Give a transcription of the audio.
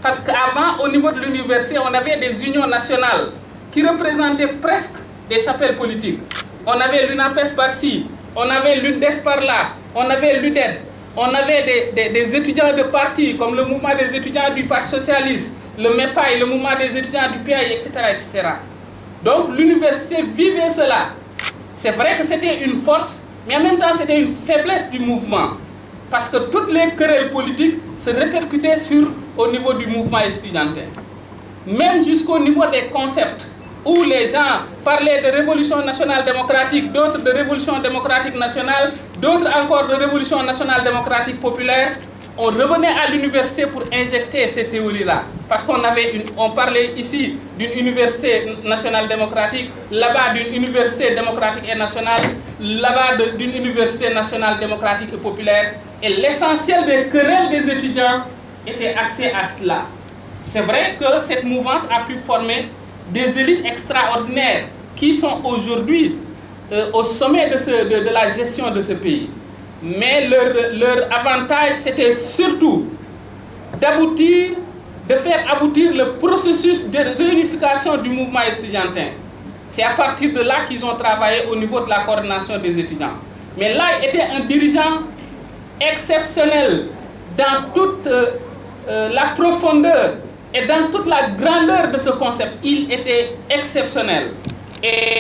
Parce qu'avant, au niveau de l'université, on avait des unions nationales qui représentaient presque des chapelles politiques. On avait l'UNAPES par-ci, on avait l'UNDES par-là, on avait l'UDED, on avait des étudiants de partis comme le mouvement des étudiants du Parti socialiste, le MEPAI, le mouvement des étudiants du PAI, etc., etc. Donc l'université vivait cela. C'est vrai que c'était une force, mais en même temps c'était une faiblesse du mouvement. Parce que toutes les querelles politiques se répercutaient au niveau du mouvement estudiantin. Même jusqu'au niveau des concepts, où les gens parlaient de révolution nationale démocratique, d'autres de révolution démocratique nationale, d'autres encore de révolution nationale démocratique populaire, on revenait à l'université pour injecter ces théories-là. Parce on parlait ici d'une université nationale démocratique, là-bas d'une université démocratique et nationale, là-bas d'une université nationale démocratique et populaire. Et l'essentiel des querelles des étudiants était axé à cela. C'est vrai que cette mouvance a pu former des élites extraordinaires qui sont aujourd'hui au sommet de la gestion de ce pays. Mais leur avantage, c'était surtout de faire aboutir le processus de réunification du mouvement estudiantin. C'est à partir de là qu'ils ont travaillé au niveau de la coordination des étudiants. Mais là, il était un dirigeant exceptionnel dans toute la profondeur et dans toute la grandeur de ce concept. Il était exceptionnel. Et